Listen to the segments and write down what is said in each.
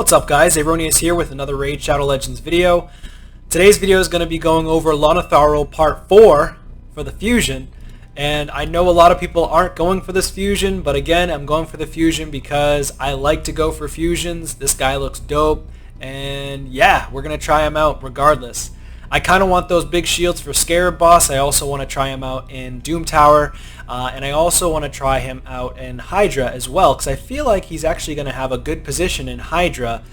What's up guys, Aroneous here with another Raid Shadow Legends video. Today's video is going to be going over Lonatharil Part 4 for the fusion. And I know a lot of people aren't going for this fusion, but again, I'm going for the fusion because I like to go for fusions. This guy looks dope, and yeah, we're going to try him out regardless. I kind of want those big shields for Scarab Boss. I also want to try him out in Doom Tower, and I also want to try him out in Hydra as well, because I feel like he's actually going to have a good position in Hydra,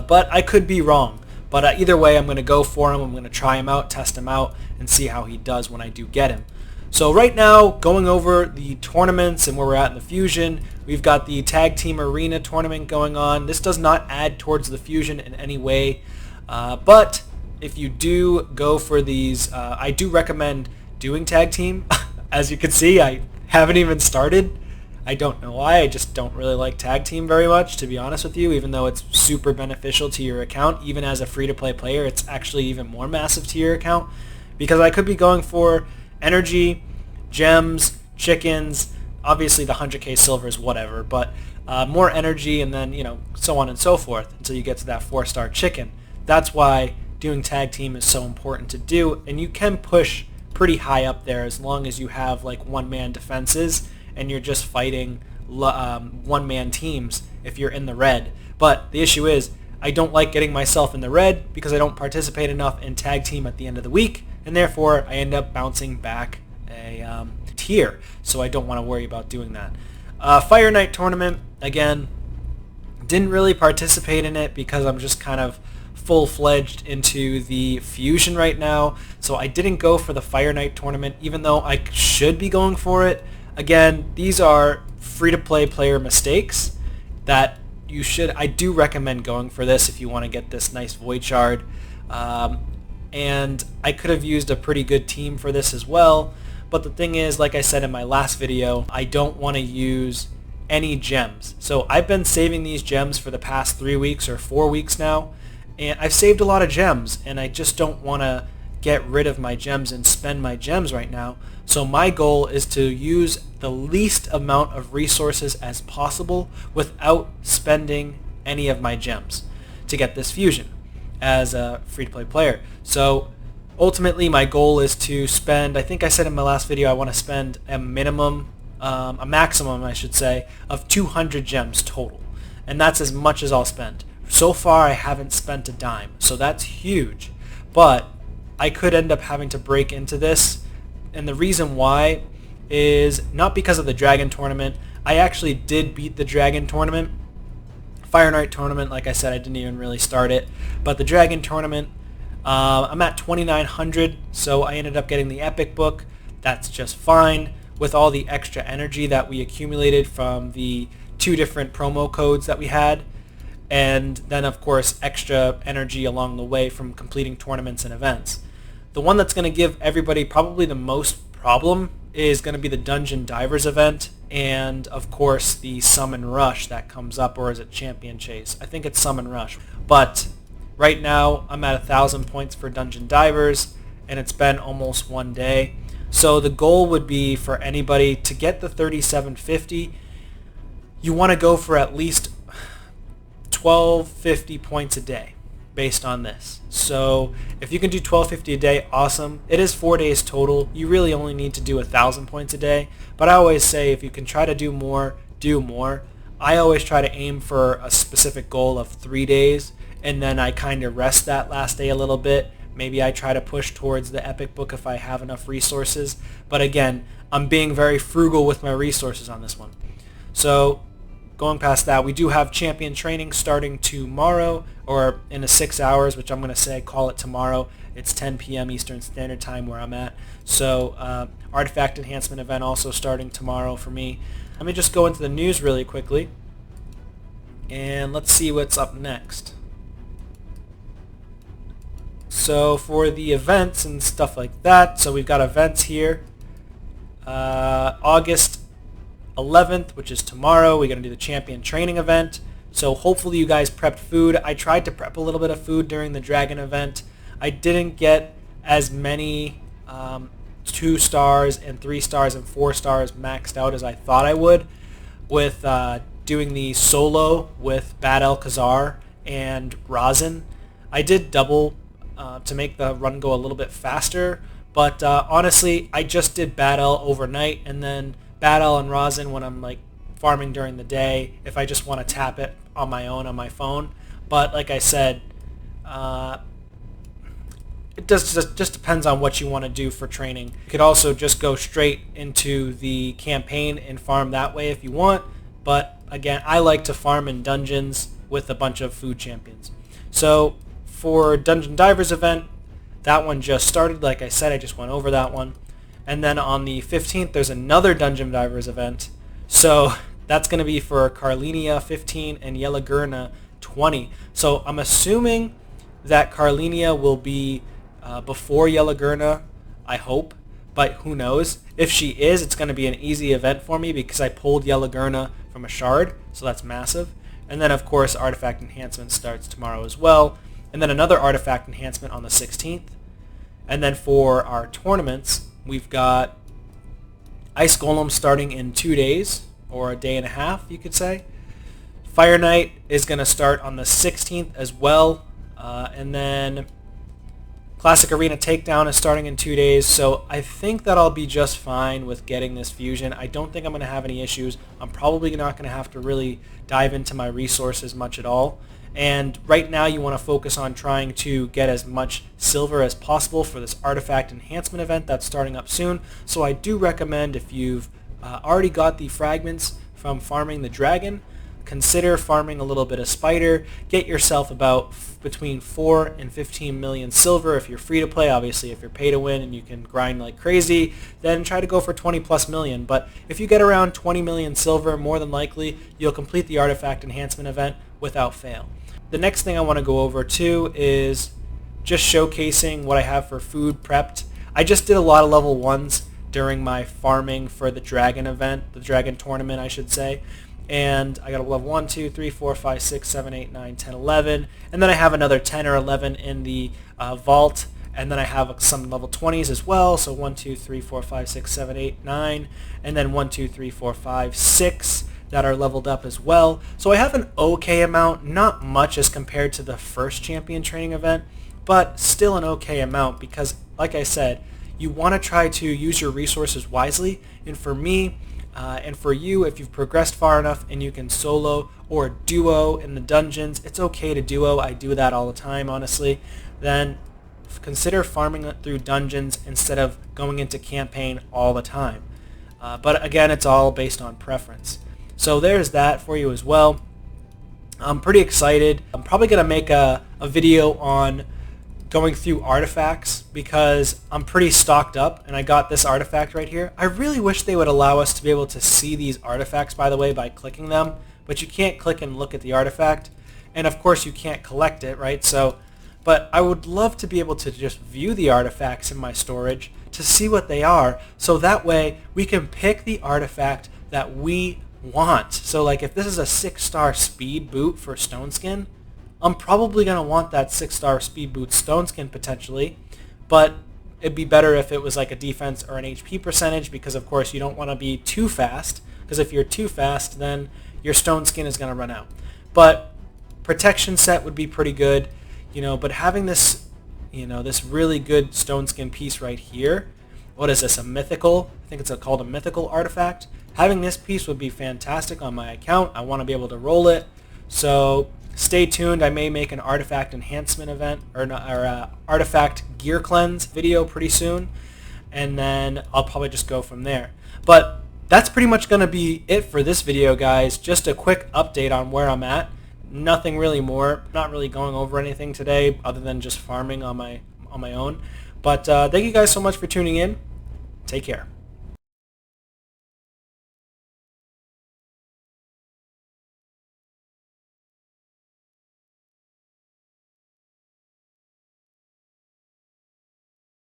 but I could be wrong. But either way, I'm going to go for him. I'm going to try him out, test him out, and see how he does when I do get him. So right now, going over the tournaments and where we're at in the fusion, we've got the Tag Team Arena tournament going on. This does not add towards the fusion in any way, but if you do go for these, I do recommend doing tag team. As you can see, I haven't even started. I don't know why, I just don't really like tag team very much, to be honest with you, even though it's super beneficial to your account. Even as a free-to-play player, it's actually even more massive to your account, because I could be going for energy, gems, chickens, obviously the 100k silvers, whatever, but more energy, and then, you know, so on and so forth until you get to that 4-star chicken. That's why doing tag team is so important to do, and you can push pretty high up there as long as you have like one-man defenses and you're just fighting one-man teams if you're in the red. But the issue is, I don't like getting myself in the red because I don't participate enough in tag team at the end of the week, and therefore I end up bouncing back a tier, so I don't want to worry about doing that. Fire Night tournament, again, didn't really participate in it because I'm just kind of full-fledged into the fusion right now, so I didn't go for the Fire Night tournament, even though I should be going for it. Again, these are free-to-play player mistakes that you should. I do recommend going for this if you want to get this nice Void Shard, and I could have used a pretty good team for this as well, but the thing is, like I said in my last video, I don't want to use any gems. So I've been saving these gems for the past 3 weeks or 4 weeks now, and I've saved a lot of gems, and I just don't want to get rid of my gems and spend my gems right now. So my goal is to use the least amount of resources as possible without spending any of my gems to get this fusion as a free-to-play player. So ultimately my goal is to spend, I think I said in my last video, I want to spend a maximum, I should say, of 200 gems total. And that's as much as I'll spend. So far I haven't spent a dime, so that's huge, but I could end up having to break into this, and the reason why is not because of the Dragon tournament. I actually did beat the Dragon tournament. Fire Night tournament, like I said, I didn't even really start it, but the Dragon tournament, I'm at 2900, so I ended up getting the Epic Book. That's just fine with all the extra energy that we accumulated from the 2 different promo codes that we had. And then of course extra energy along the way from completing tournaments and events. The one that's going to give everybody probably the most problem is going to be the Dungeon Divers event, and of course the Summon Rush that comes up, or is it Champion Chase? I think it's Summon Rush. But right now I'm at 1,000 points for Dungeon Divers, and it's been almost 1 day. So the goal would be for anybody to get the 3750. You want to go for at least 1250 points a day based on this. So if you can do 1250 a day, awesome. It is 4 days total. You really only need to do 1,000 points a day, but I always say if you can try to do more, do more. I always try to aim for a specific goal of 3 days, and then I kind of rest that last day a little bit. Maybe I try to push towards the Epic Book if I have enough resources, but again, I'm being very frugal with my resources on this one. So going past that, we do have champion training starting tomorrow, or in 6 hours, which I'm going to say call it tomorrow. It's 10 p.m. Eastern Standard Time where I'm at. So artifact enhancement event also starting tomorrow for me. Let me just go into the news really quickly, and let's see what's up next. So for the events and stuff like that, so we've got events here. August 11th, which is tomorrow, we're going to do the champion training event. So hopefully you guys prepped food. I tried to prep a little bit of food during the Dragon event. I didn't get as many 2 stars and 3 stars and 4 stars maxed out as I thought I would with doing the solo with Bad Alcazar and rosin. I did double to make the run go a little bit faster, but honestly, I just did Bad L overnight, and then Bad L and rosin when I'm like farming during the day, if I just want to tap it on my own on my phone. But like I said, it just depends on what you want to do for training. You could also just go straight into the campaign and farm that way if you want, but again, I like to farm in dungeons with a bunch of food champions. So for Dungeon Divers event, that one just started. Like I said, I just went over that one. And then on the 15th, there's another Dungeon Divers event. So that's going to be for Carlinia 15 and Yelagurna 20. So I'm assuming that Carlinia will be before Yelagurna, I hope, but who knows. If she is, it's going to be an easy event for me because I pulled Yelagurna from a shard, so that's massive. And then, of course, Artifact Enhancement starts tomorrow as well. And then another Artifact Enhancement on the 16th. And then for our tournaments, we've got Ice Golem starting in 2 days, or a day and a half, you could say. Fire Knight is going to start on the 16th as well. And then Classic Arena Takedown is starting in 2 days, so I think that I'll be just fine with getting this fusion. I don't think I'm going to have any issues. I'm probably not going to have to really dive into my resources much at all. And right now you want to focus on trying to get as much silver as possible for this Artifact Enhancement event that's starting up soon. So I do recommend, if you've already got the fragments from farming the dragon, consider farming a little bit of spider. Get yourself about between 4 and 15 million silver if you're free to play. Obviously, if you're pay to win and you can grind like crazy, then try to go for 20 plus million. But if you get around 20 million silver, more than likely you'll complete the Artifact Enhancement event without fail. The next thing I want to go over too is just showcasing what I have for food prepped. I just did a lot of level 1s during my farming for the dragon event, the dragon tournament I should say. And I got a level 1, 2, 3, 4, 5, 6, 7, 8, 9, 10, 11. And then I have another 10 or 11 in the vault. And then I have some level 20s as well. So 1, 2, 3, 4, 5, 6, 7, 8, 9. And then 1, 2, 3, 4, 5, 6 that are leveled up as well. So I have an okay amount, not much as compared to the first champion training event, but still an okay amount because, like I said, you want to try to use your resources wisely. And for me, and for you, if you've progressed far enough and you can solo or duo in the dungeons, it's okay to duo. I do that all the time, honestly. Then consider farming it through dungeons instead of going into campaign all the time. But again, it's all based on preference. So there's that for you as well. I'm pretty excited. I'm probably going to make a video on going through artifacts because I'm pretty stocked up and I got this artifact right here. I really wish they would allow us to be able to see these artifacts, by the way, by clicking them, but you can't click and look at the artifact, and of course you can't collect it, right? So, but I would love to be able to just view the artifacts in my storage to see what they are, so that way we can pick the artifact that we want. So like if this is a 6-star speed boot for Stone Skin, I'm probably going to want that 6-star speed boot Stone Skin potentially, but it'd be better if it was like a defense or an HP percentage because of course you don't want to be too fast, because if you're too fast then your Stone Skin is going to run out. But protection set would be pretty good, but having this, this really good Stone Skin piece right here, what is this, a mythical? I think it's called a mythical artifact. Having this piece would be fantastic on my account. I want to be able to roll it. So stay tuned. I may make an artifact enhancement event or artifact gear cleanse video pretty soon, and then I'll probably just go from there. But that's pretty much going to be it for this video, guys. Just a quick update on where I'm at. Nothing really more. Not really going over anything today other than just farming on my own. But thank you guys so much for tuning in. Take care.